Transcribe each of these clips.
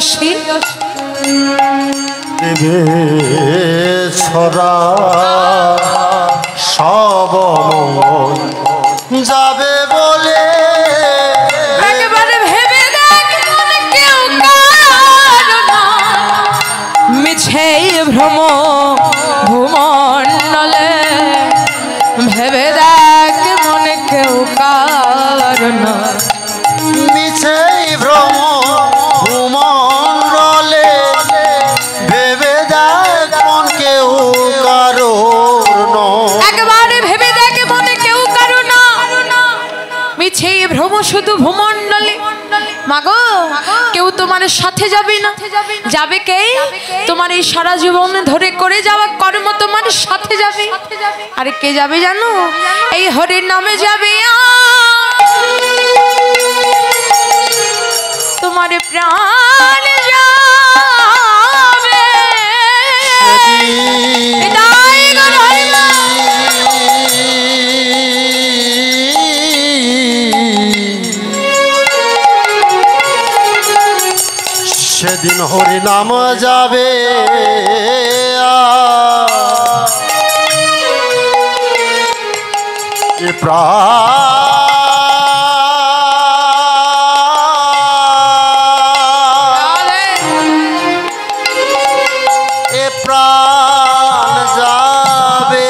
আসি দেবে ছড়া সব মন যাবে বলে একেবারে ভেবে দেখ মনে কেউ কারো মিছে ভ্রম ভূমণ্ডলে ভেবে দেখ মনে কেউ কারো মিছে ভ্রম ভূমণ্ডলে ভেবে দেখ মন কেউ কারো একেবারে ভেবে দেখ মনে কেউ কারো না মিছে ভ্রম শুধু ভূমণ্ডলে মাগো কেউ তোমার সাথে যাবে না যাবে কে তোমার এই সারা জীবন ধরে করে যাওয়া কর্ম তোমার সাথে যাবে আরে কে যাবে জানো এই হরির নামে যাবে তোমার প্রাণ যাবে সেদিন হরি নাম যাবে এ প্রাণ যাবে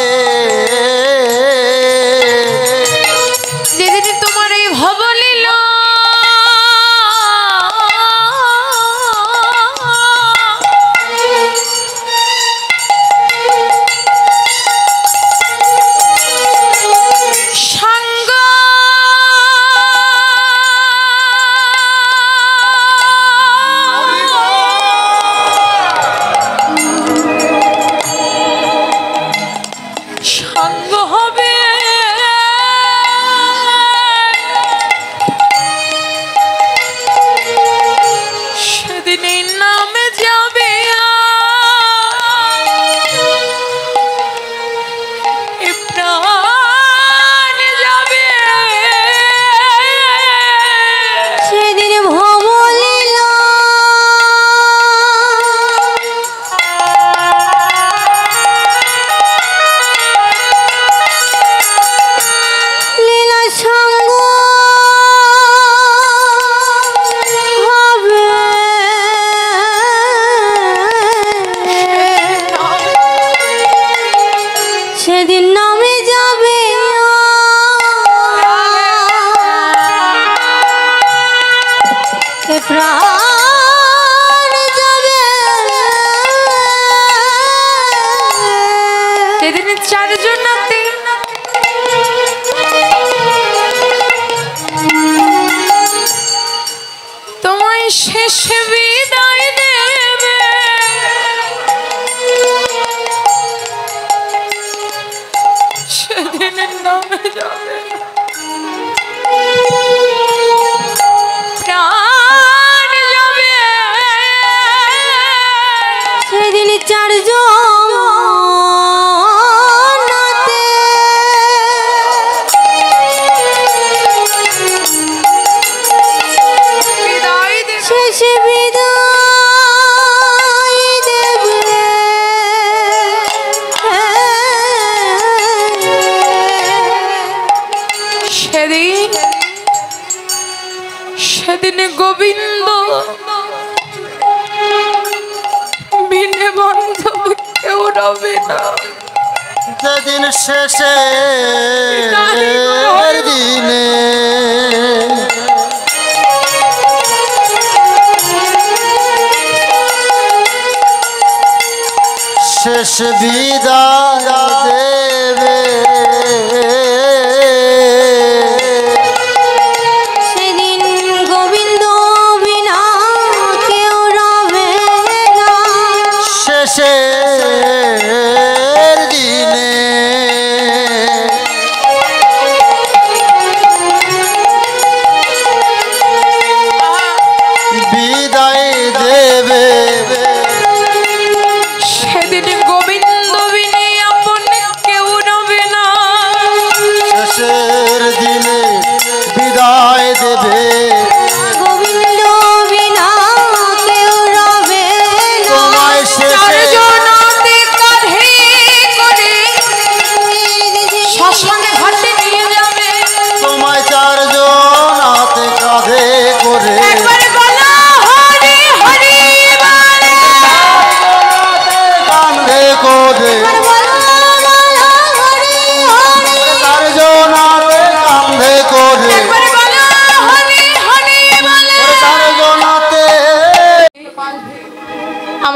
যেদিন তোমার এই ভবলীলা সেদিন গোবিন্দ বিনে বান্ধব কেউ রবে না যেদিন শেষে দিনে শেষ বিদায় দেবে শেষের দিনে বিদায় দেবে সেদিন গোবিন্দ বিনে আপন কেউ রবে না শেষের দিনে বিদায় দেবে গোবিন্দ বিনা কেউ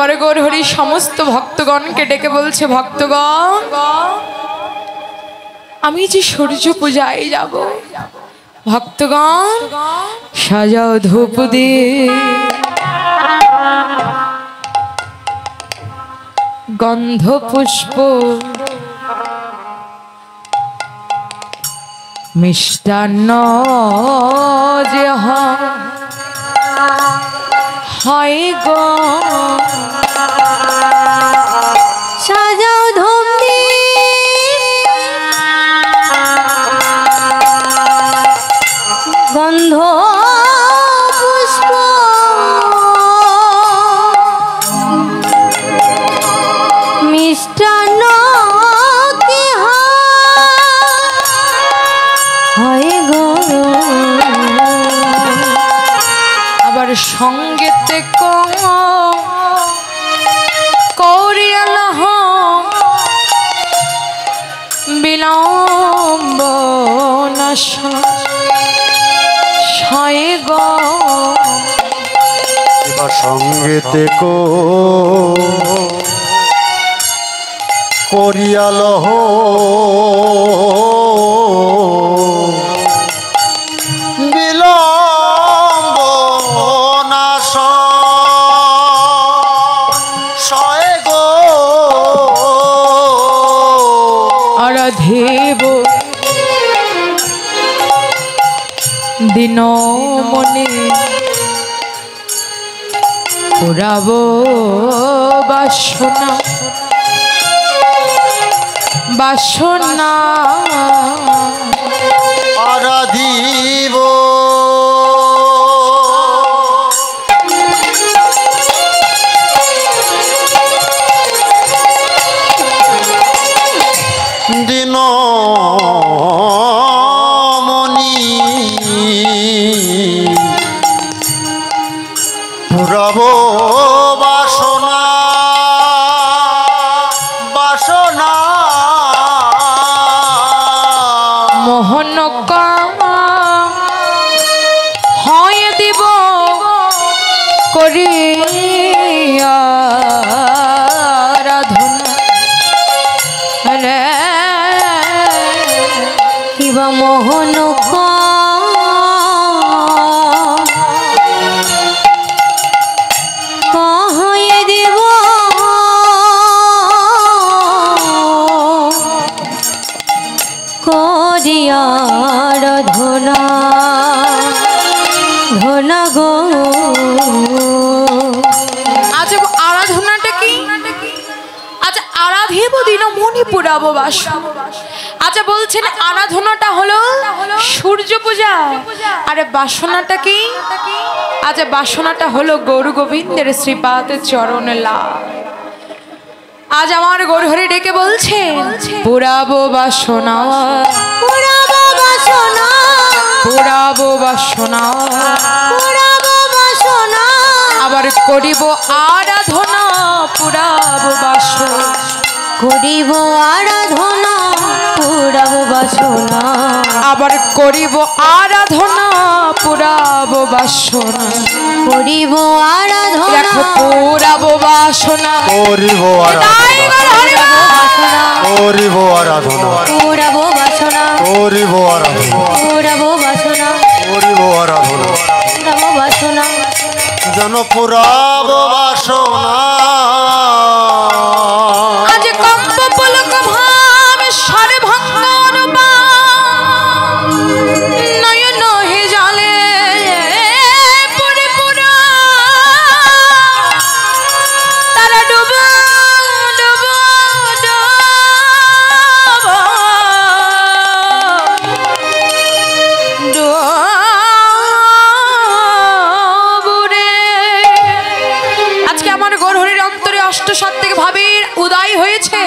আমার গৌরহরি সমস্ত ভক্তগণকে ডেকে বলছে, ভক্তগণ আমি যে সূর্য পূজায় যাব, ভক্তগণ সাজাও ধূপ দিয়ে, গন্ধ পুষ্প মিষ্টান্ন যে হয় গো, সাজাও ধূপ দিয়ে গন্ধ পুষ্প মিষ্টান্ন কি হয় গো, আবার সঙ্গেতে করিয়াল বিলম্ব নয় গো, এবার সঙ্গেতে করিয়াল বিলম্ব না সয় গো, আরাধেব দিন মনে পুরাব বাসনা বাসনা, আরাধিব দিনমণি পুরাব বাসনা বাসনা, মোহন হয় দিব করি আরাধনা রে, কিবা মোহন কহয়ে দেব করিয়ার ধনা ধনা গো, আজ আরাধনাটা কি? আজ আরাধেব দিন মনি পুরাবো বাসনা। আচ্ছা বলছেন আরাধনাটা হলো সূর্য পূজা, আরে বাসনাটা কি? আচ্ছা বাসনাটা হলো গৌর গোবিন্দের শ্রীপাদ চরণ লাভ। আজ আমার গৌরহরি ডেকে বলছে পুরাবো বাসনা, পুরাবো বাসনা, পুরাবো বাসনা, পুরাবো বাসনা, আবার করিব আরাধনা পুরাবো বাসনা, করিব আরাধনা পুরাবো বাসনা, আবার করিব আরাধনা পুরাবো বাসনা, করিব আরাধনা দেখো পুরাবো বাসনা, করিব বাসনা, করিব আরাধনা পুরাবো বাসনা, করিব আরাধনা পুরাবো বাসনা, করিব আরাধনা পুরাবো বাসনা, জন পুরাব বাসনা, আজ কম্প পুলক ভাব সারে ভঙ্গর নয়ন হে জালে পুরে পুরা তারা ডুবা ডুবা ডুবুরে। আজকে আমার গৌরহরির অন্তরে অষ্টসাত্ত্বিক ভাবের উদয় হয়েছে।